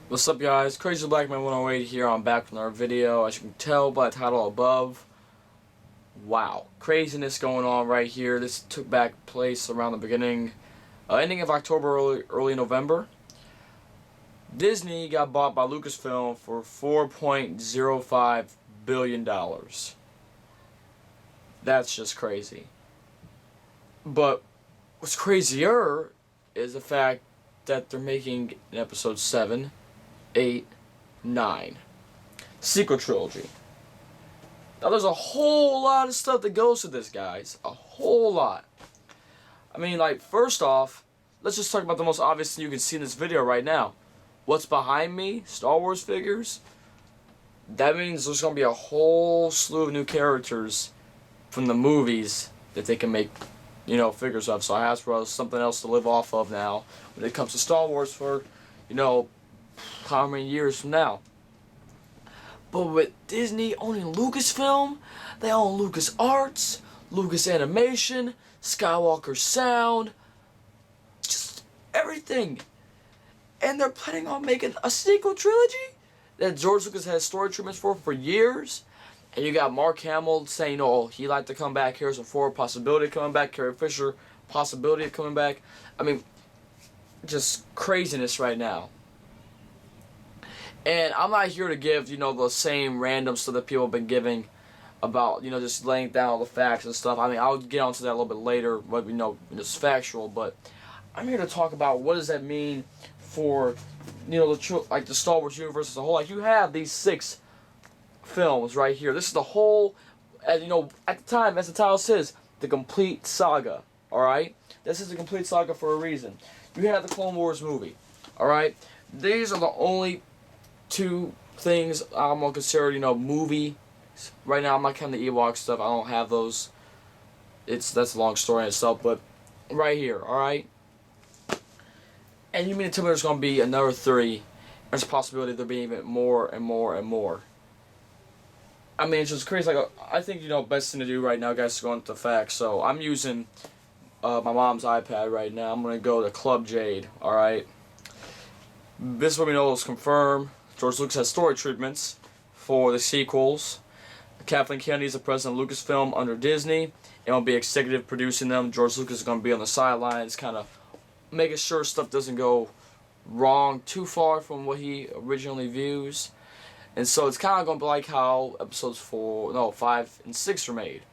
What's up, guys? Crazy Black Man 108 here. I'm back with another video. As you can tell by the title above, wow, craziness going on right here. This took back place around the ending of October, early November. Disney got bought by Lucasfilm for $4.05 billion. That's just crazy. But what's crazier is the fact that they're making an episode 7, 8, 9 sequel trilogy. Now there's a whole lot of stuff that goes to this, guys. A whole lot. I mean, like, first off, let's just talk about the most obvious thing you can see in this video right now. What's behind me? Star Wars figures. That means there's going to be a whole slew of new characters from the movies that they can make, figures of. So Hasbro has something else to live off of now when it comes to Star Wars for, how many years from now. But with Disney owning Lucasfilm, they own LucasArts, Lucas Animation, Skywalker Sound, just everything. And they're planning on making a sequel trilogy that George Lucas has story treatments for years. And you got Mark Hamill saying, he'd like to come back. Harrison Ford, possibility of coming back. Carrie Fisher, possibility of coming back. I mean, just craziness right now. And I'm not here to give, the same random stuff that people have been giving about, just laying down all the facts and stuff. I mean, I'll get onto that a little bit later, but, it's factual. But I'm here to talk about what does that mean for, the Star Wars universe as a whole. Like, you have these 6 films right here. This is the whole, at the time, as the title says, the complete saga. Alright? This is the complete saga for a reason. You have the Clone Wars movie. Alright? These are the only 2 things I'm gonna consider, movie. Right now, I'm not counting the Ewok stuff. I don't have those. That's a long story in itself, but right here, alright? And you mean to tell me there's gonna be another 3? There's a possibility there being even more and more and more. I mean, it's just crazy. Like, I think, best thing to do right now, guys, is go into the facts. So, I'm using my mom's iPad right now. I'm gonna go to Club Jade, alright? This is what we know is confirmed. George Lucas has story treatments for the sequels. Kathleen Kennedy is the president of Lucasfilm under Disney and will be executive producing them. George Lucas is going to be on the sidelines, kind of making sure stuff doesn't go wrong too far from what he originally views. And so it's kind of going to be like how episodes 5 and 6 were made.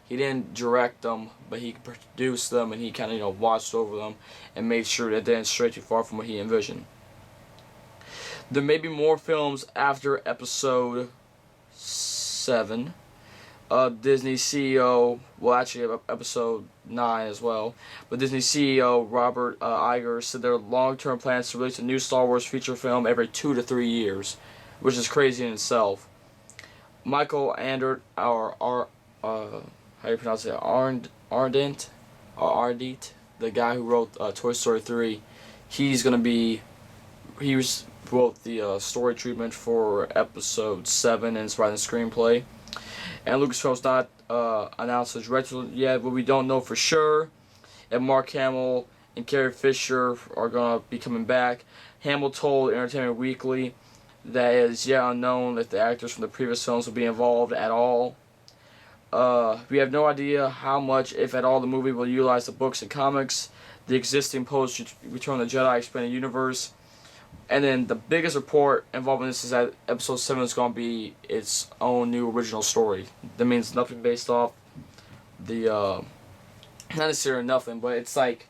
He didn't direct them, but he produced them, and he kind of watched over them and made sure that they didn't stray too far from what he envisioned. There may be more films after episode 7. Disney CEO, well, actually episode 9 as well, but Disney CEO Robert Iger said their long-term plans to release a new Star Wars feature film every 2 to 3 years, which is crazy in itself. Michael Andert, how do you pronounce it? Ardent, the guy who wrote Toy Story 3, he wrote the story treatment for episode 7 and is writing the screenplay. And Lucasfilm's not announced a director yet, but we don't know for sure if Mark Hamill and Carrie Fisher are going to be coming back. Hamill told Entertainment Weekly that it is yet unknown if the actors from the previous films will be involved at all. We have no idea how much, if at all, the movie will utilize the books and comics, the existing post-Return of the Jedi expanded universe. And then the biggest report involving this is that episode 7 is going to be its own new original story. That means nothing based off the, not necessarily nothing, but it's like,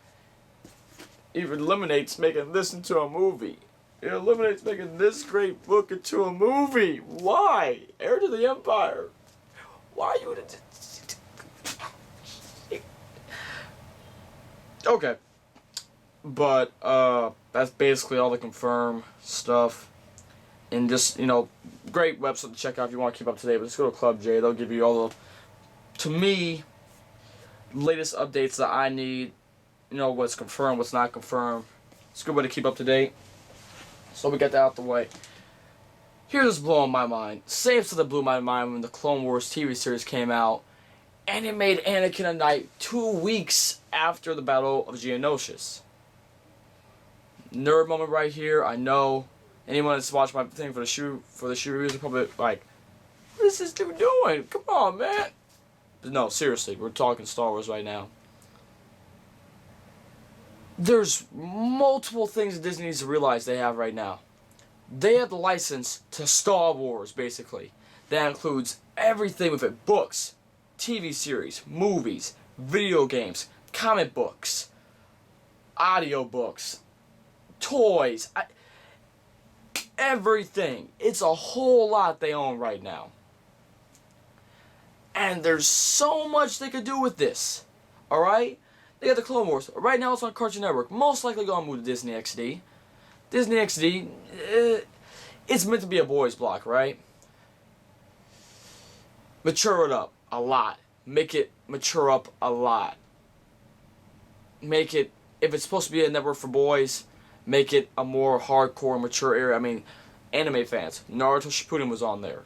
it eliminates making this into a movie. It eliminates making this great book into a movie. Why? Heir to the Empire. Why you would Okay. But, that's basically all the confirmed stuff. And just, great website to check out if you want to keep up to date. But just go to Club J. They'll give you all the, to me, latest updates that I need. What's confirmed, what's not confirmed. It's a good way to keep up to date. So we got that out the way. Here's what's blowing my mind. Same stuff that blew my mind when the Clone Wars TV series came out. And it made Anakin a knight 2 weeks after the Battle of Geonosis. Nerd moment right here. I know Anyone that's watched my thing for the shoe reviews are probably like, what is this dude doing? Come on, man. But no, seriously, we're talking Star Wars right now. There's multiple things that Disney needs to realize they have right now. They have the license to Star Wars, basically. That includes everything with it. Books, TV series, movies, video games, comic books, audiobooks, toys, everything. It's a whole lot they own right now. And there's so much they could do with this. Alright? They got the Clone Wars. Right now it's on Cartoon Network. Most likely gonna move to Disney XD. Disney XD, it's meant to be a boys block, right? Mature it up a lot. Make it mature up a lot. Make it, if it's supposed to be a network for boys, make it a more hardcore, mature area. I mean, anime fans. Naruto Shippuden was on there.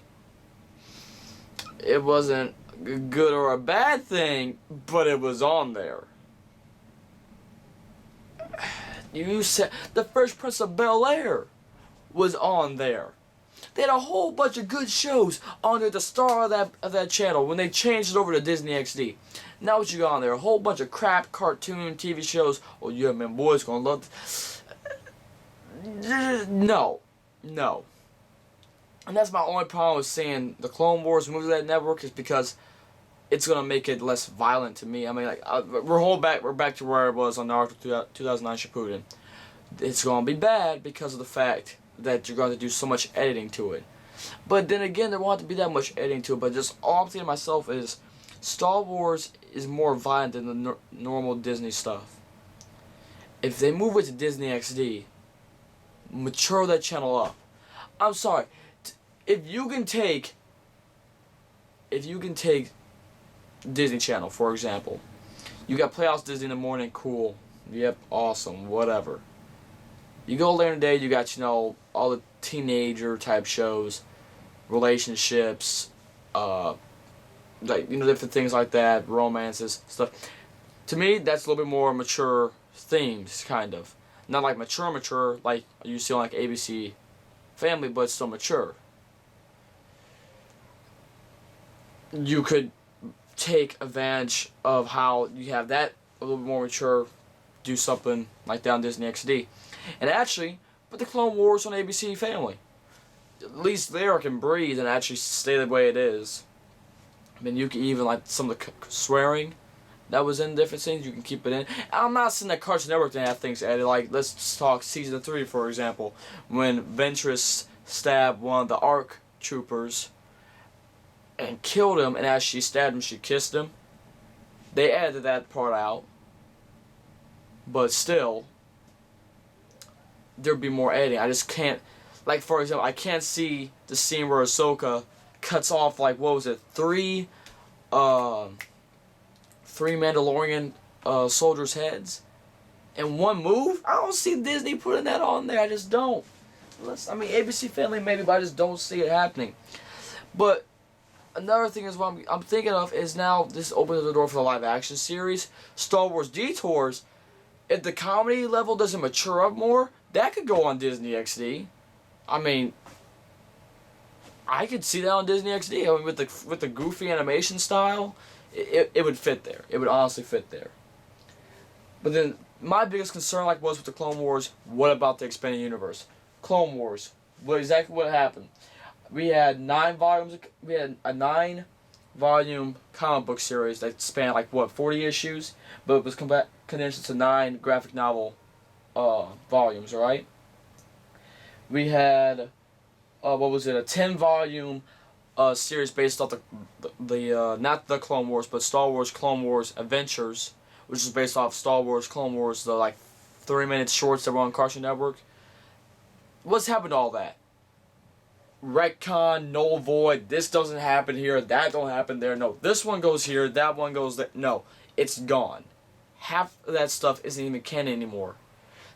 It wasn't a good or a bad thing, but it was on there. You said the Fresh Prince of Bel-Air was on there. They had a whole bunch of good shows on there, the star of that channel, when they changed it over to Disney XD. Now what you got on there? A whole bunch of crap cartoon TV shows. Oh yeah, man, boys gonna love this. No. And that's my only problem with seeing the Clone Wars move to that network, is because it's gonna make it less violent to me. I mean, like we're back to where it was on Naruto 2009 Shippuden. It's gonna be bad because of the fact that you're going to do so much editing to it. But then again, there won't have to be that much editing to it. But just all I'm thinking to myself is, Star Wars is more violent than the normal Disney stuff. If they move it to Disney XD, mature that channel up. I'm sorry, if you can take Disney Channel, for example, you got Playhouse Disney in the morning, cool, yep, awesome, whatever. You go later in the day, you got, you know, all the teenager type shows, relationships, like, you know, different things like that, romances, stuff. To me, that's a little bit more mature themes, kind of. Not like mature, like you see on like ABC Family, but still mature. You could take advantage of how you have that a little bit more mature, do something like that on Disney XD. And actually, put the Clone Wars on ABC Family. At least there I can breathe and actually stay the way it is. I mean, you can even, like, some of the swearing that was in different scenes, you can keep it in. I'm not saying that Cartoon Network didn't have things added. Like, let's talk Season 3, for example. When Ventress stabbed one of the ARC troopers and killed him, and as she stabbed him, she kissed him. They added that part out. But still, there'd be more editing. I just can't, like, for example, I can't see the scene where Ahsoka cuts off, like, what was it, three Mandalorian soldiers' heads in one move. I don't see Disney putting that on there. I just don't. I mean, ABC Family maybe, but I just don't see it happening. But another thing is what I'm thinking of is, now this opens the door for the live action series, Star Wars Detours. If the comedy level doesn't mature up more, that could go on Disney XD. I mean, I could see that on Disney XD. I mean, with the goofy animation style, it would fit there. It would honestly fit there. But then my biggest concern, like was with the Clone Wars, what about the expanded universe? Clone Wars, exactly what happened? We had 9 volumes. We had a 9-volume comic book series that spanned like what, 40 issues, but it was condensed into 9 graphic novel volumes. All right. We had what was it? A 10-volume series based off the not the Clone Wars, but Star Wars Clone Wars Adventures, which is based off Star Wars Clone Wars, the like 3-minute shorts that were on Cartoon Network. What's happened to all that? Retcon, null void, this doesn't happen here, that don't happen there. No, this one goes here, that one goes there. No, it's gone. Half of that stuff isn't even canon anymore.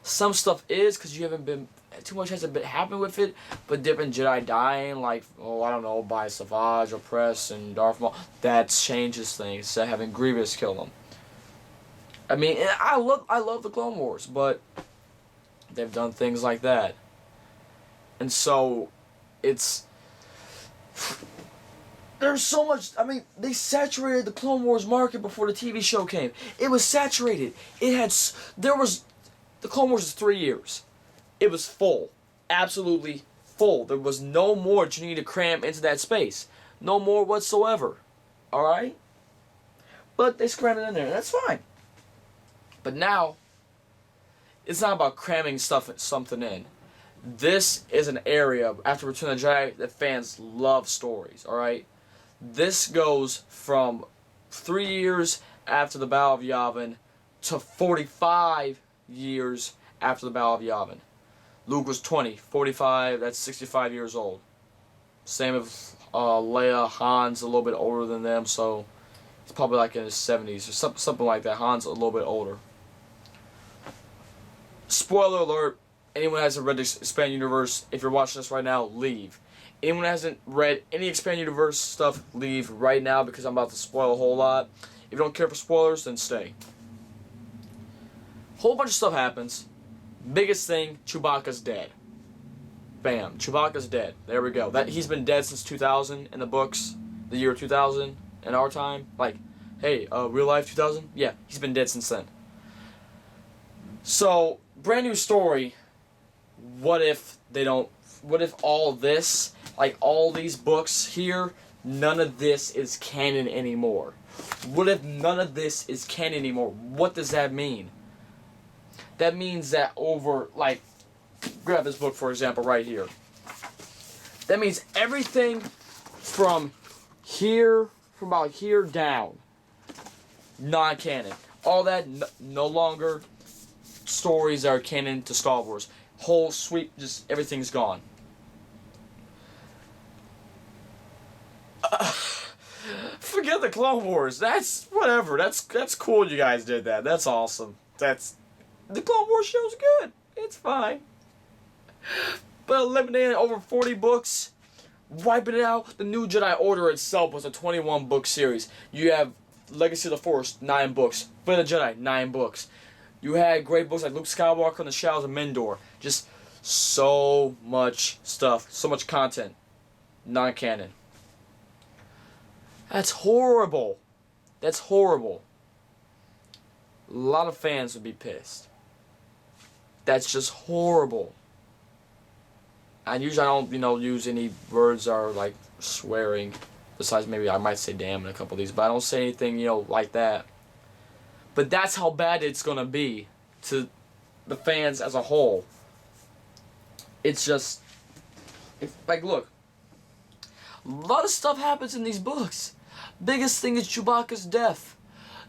Some stuff is, because you haven't been, too much hasn't been happening with it, but different Jedi dying, like, oh, I don't know, by Savage, Oppress, and Darth Maul, that changes things, instead of having Grievous kill them. I mean, I love the Clone Wars, but they've done things like that. And so, it's... There's so much... I mean, they saturated the Clone Wars market before the TV show came. It was saturated. It had... There was... The Clone Wars is 3 years. It was full. Absolutely full. There was no more that you need to cram into that space. No more whatsoever. Alright? But they crammed it in there. That's fine. But now, it's not about cramming something in. This is an area, after Return of the Jedi, that fans love stories. Alright? This goes from 3 years after the Battle of Yavin to 45 years after the Battle of Yavin. Luke was 20, 45, that's 65 years old. Same with Leia. Han's a little bit older than them, so he's probably like in his 70s or something like that. Han's a little bit older. Spoiler alert, anyone who hasn't read the Expanded Universe, if you're watching this right now, leave. Anyone who hasn't read any Expanded Universe stuff, leave right now because I'm about to spoil a whole lot. If you don't care for spoilers, then stay. Whole bunch of stuff happens. Biggest thing, Chewbacca's dead. Bam, Chewbacca's dead. There we go. He's been dead since 2000 in the books, the year 2000 in our time. Like, hey, real life 2000? Yeah, he's been dead since then. So, brand new story. What if all this, like all these books here, none of this is canon anymore? What if none of this is canon anymore? What does that mean? That means that over, like, grab this book for example right here. That means everything from about here down, non-canon. All that no longer stories that are canon to Star Wars. Whole sweep, just everything's gone. Forget the Clone Wars. That's whatever. That's cool. You guys did that. That's awesome. The Clone Wars show's good. It's fine. But eliminating over 40 books, wiping it out. The New Jedi Order itself was a 21-book series. You have Legacy of the Force, 9 books. Flight of the Jedi, 9 books. You had great books like Luke Skywalker and the Shadows of Mendor. Just so much stuff. So much content. Non-canon. That's horrible. That's horrible. A lot of fans would be pissed. That's just horrible. And usually I don't, use any words or like swearing. Besides maybe I might say damn in a couple of these. But I don't say anything, like that. But that's how bad it's going to be to the fans as a whole. It's just... like, look. A lot of stuff happens in these books. Biggest thing is Chewbacca's death.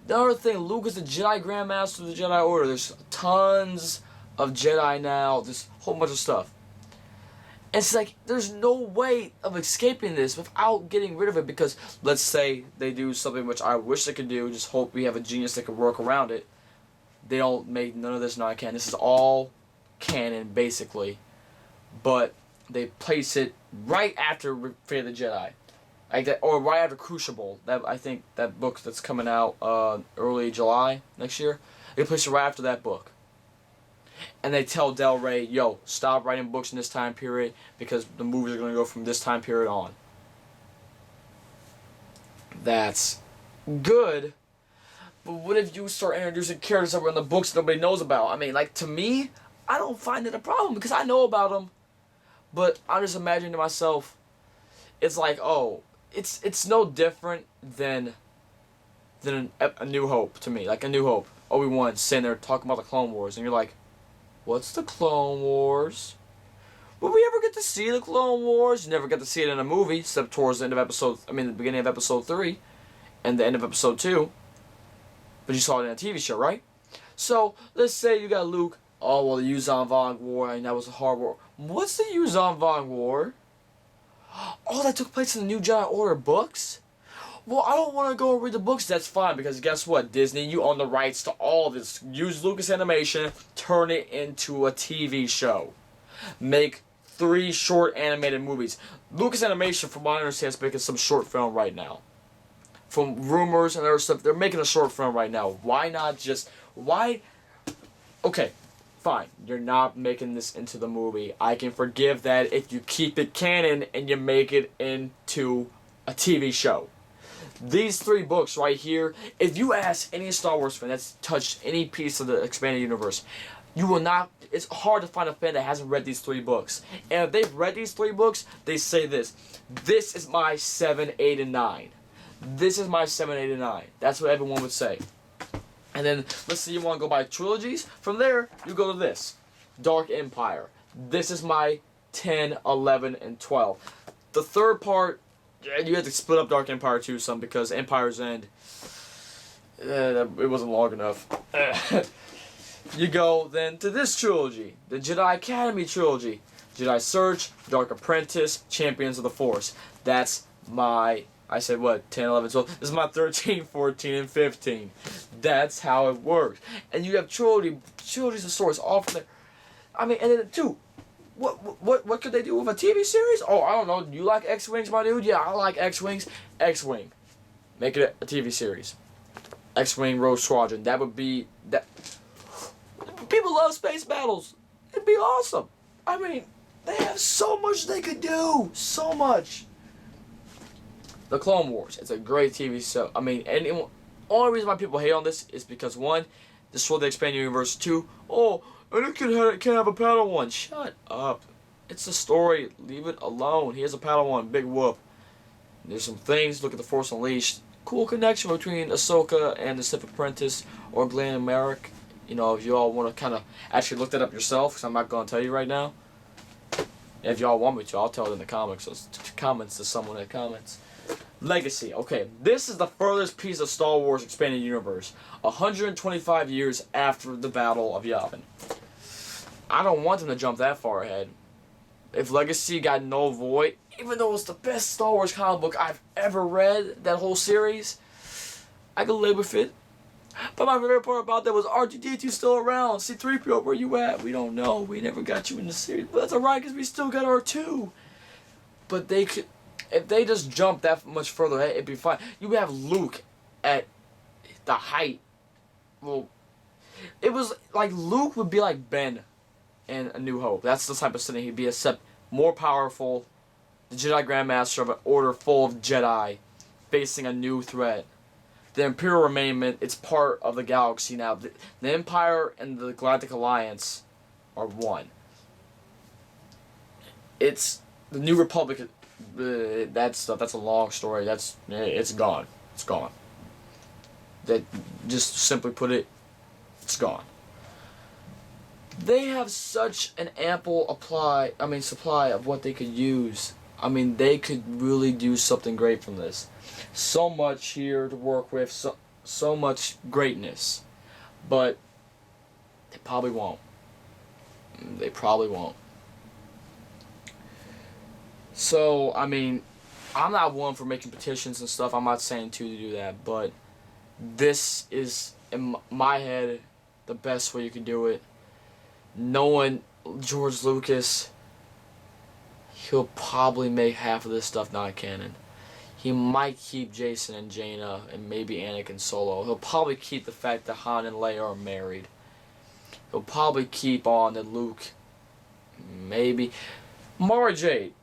The other thing, Luke is the Jedi Grandmaster of the Jedi Order. There's tons of Jedi now. There's a whole bunch of stuff. And it's like, there's no way of escaping this without getting rid of it, because let's say they do something which I wish they could do, just hope we have a genius that could work around it. They don't make none of this non-canon. This is all canon, basically. But they place it right after Fate of the Jedi. Like that, or right after Crucible. I think that book that's coming out early July next year. They place it right after that book. And they tell Del Rey, yo, stop writing books in this time period because the movies are going to go from this time period on. That's good. But what if you start introducing characters that were in the books that nobody knows about? I mean, like, to me, I don't find it a problem because I know about them. But I'm just imagining to myself, it's like, oh, it's no different than a New Hope to me. Like, A New Hope. Obi-Wan sitting there talking about the Clone Wars. And you're like, what's the Clone Wars? Will we ever get to see the Clone Wars? You never get to see it in a movie, except towards the end of the beginning of episode 3 and the end of episode 2. But you saw it in a TV show, right? So, let's say you got Luke. Oh, well, the Yuuzhan Vong War, and that was a hard war. What's the Yuuzhan Vong War? Oh, that took place in the New Jedi Order books? Well, I don't want to go and read the books. That's fine, because guess what? Disney, you own the rights to all this. Use Lucas Animation, turn it into a TV show. Make 3 short animated movies. Lucas Animation, from what I understand, is making some short film right now. From rumors and other stuff, they're making a short film right now. Why not just... Why... Okay, fine, you're not making this into the movie. I can forgive that if you keep it canon and you make it into a TV show. These 3 books right here, if you ask any Star Wars fan that's touched any piece of the expanded universe, you will not, it's hard to find a fan that hasn't read these 3 books. And if they've read these 3 books, they say this: this is my 7, 8, and 9. This is my 7, 8, and 9. That's what everyone would say. And then, let's say you want to go by trilogies. From there, you go to this. Dark Empire. This is my 10, 11, and 12. The third part, you had to split up Dark Empire too some, because Empire's End, it wasn't long enough. You go then to this trilogy. The Jedi Academy trilogy. Jedi Search, Dark Apprentice, Champions of the Force. That's my... I said what, 10, 11, 12. This is my 13, 14, and 15. That's how it works. And you have trilogies of stories all from there. I mean, and then too, what could they do with a TV series? Oh, I don't know. You like X-Wings, my dude? Yeah, I like X-Wings. X-Wing. Make it a TV series. X-Wing Rogue Squadron. That would be... that. People love space battles. It'd be awesome. I mean, they have so much they could do. So much. The Clone Wars. It's a great TV show. I mean, and only reason why people hate on this is because 1, destroy the expanded universe. 2, oh, and it can have a Padawan. Shut up. It's a story. Leave it alone. He has a Padawan. Big whoop. There's some things. Look at the Force Unleashed. Cool connection between Ahsoka and the Sith Apprentice, or Glenn and Merrick. You know, if you all want to kind of actually look that up yourself, because I'm not going to tell you right now. And if y'all want me to, I'll tell it in the comments to someone that comments. Legacy. Okay, this is the furthest piece of Star Wars expanded universe. 125 years after the Battle of Yavin. I don't want them to jump that far ahead. If Legacy got no void, even though it's the best Star Wars comic book I've ever read, that whole series, I could live with it. But my favorite part about that was R2-D2 still around. C-3PO, where you at? We don't know. We never got you in the series. But that's alright, because we still got R2. But they could... if they just jump that much further ahead, it'd be fine. You have Luke at the height. Well, it was like Luke would be like Ben in A New Hope. That's the type of setting he'd be, except more powerful. The Jedi Grandmaster of an order full of Jedi facing a new threat. The Imperial Remainment, it's part of the galaxy now. The Empire and the Galactic Alliance are one. It's the New Republic. That stuff, that's a long story. It's gone. It's gone. That, just simply put it, it's gone. They have such an ample supply of what they could use. I mean, they could really do something great from this. So much here to work with, so much greatness. But they probably won't. They probably won't. So, I mean, I'm not one for making petitions and stuff. I'm not saying to do that, but this is, in my head, the best way you can do it. Knowing George Lucas, he'll probably make half of this stuff not canon. He might keep Jason and Jaina and maybe Anakin Solo. He'll probably keep the fact that Han and Leia are married. He'll probably keep on that Luke, maybe. Mara Jade.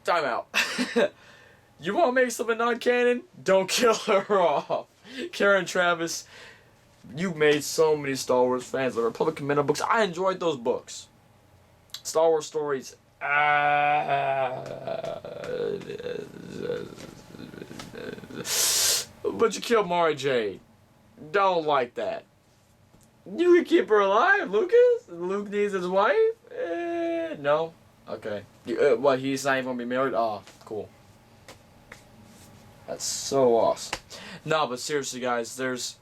Time out. You want to make something non-canon? Don't kill her off. Karen Travis, you made so many Star Wars fans. The Republic Commando books, I enjoyed those books. Star Wars stories, but you killed Mara Jade. Don't like that. You can keep her alive, Lucas? Luke needs his wife? No? Okay. What, he's not even going to be married? Oh, cool. That's so awesome. No, but seriously, guys, this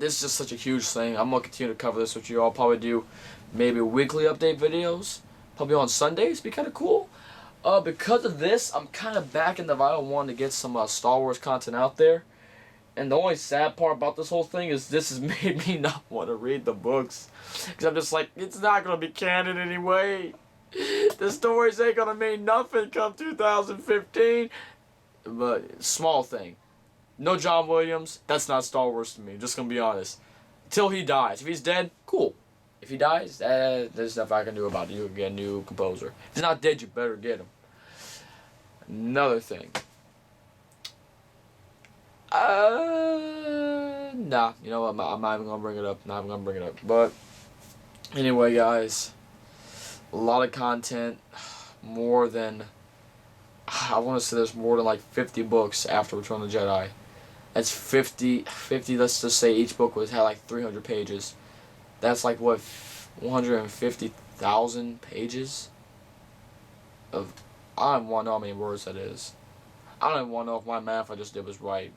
is just such a huge thing. I'm going to continue to cover this with you all. Probably do maybe weekly update videos. Probably on Sundays. Be kind of cool. Because of this, I'm kind of back in the vital wanting to get some Star Wars content out there. And the only sad part about this whole thing is this has made me not want to read the books. Because I'm just like, it's not going to be canon anyway. The stories ain't going to mean nothing come 2015. But, small thing. No John Williams, that's not Star Wars to me. Just going to be honest. till he dies. If he's dead, cool. If he dies, there's nothing I can do about it. You can get a new composer. If he's not dead, you better get him. Another thing. Nah, you know what? I'm not even gonna bring it up. Not even gonna bring it up. But anyway, guys, a lot of content. More than, I want to say there's more than like 50 books after Return of the Jedi. That's 50. Let's just say each book had like 300 pages. That's like what, 150,000 pages of. I don't want to know how many words that is. I don't even want to know if my math I just did was right,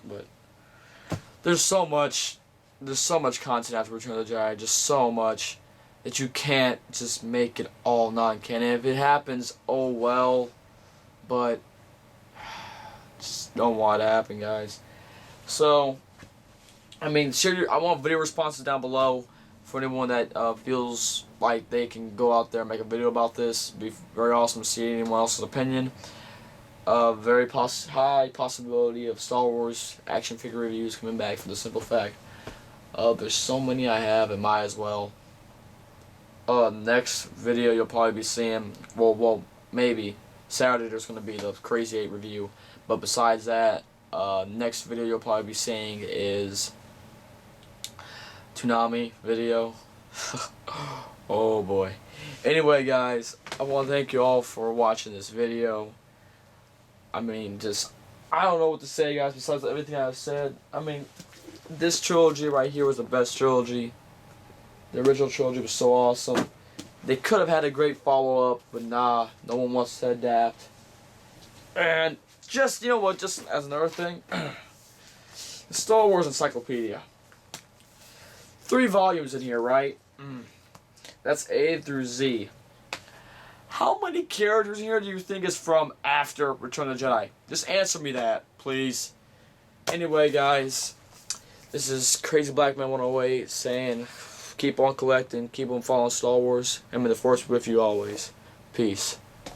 but there's so much content after Return of the Jedi, just so much that you can't just make it all non-canon. If it happens, oh well, but just don't want it to happen, guys. So, I mean, I want video responses down below for anyone that feels like they can go out there and make a video about this. It'd be very awesome to see anyone else's opinion. Very high possibility of Star Wars action figure reviews coming back for the simple fact there's so many I have and might as well. Next video you'll probably be seeing, well maybe Saturday there's going to be the Crazy 8 review, but besides that, next video you'll probably be seeing is Toonami video. Oh boy. Anyway, guys, I want to thank you all for watching this video. I mean, I don't know what to say, guys, besides everything I've said. I mean, this trilogy right here was the best trilogy. The original trilogy was so awesome. They could have had a great follow-up, but nah, no one wants to adapt. And just, you know what, just as another thing, the Star Wars Encyclopedia. 3 volumes in here, right? That's A through Z. How many characters in here do you think is from after Return of the Jedi? Just answer me that, please. Anyway, guys, this is Crazy Black Man 108 saying, keep on collecting, keep on following Star Wars, and may the Force be with you always. Peace.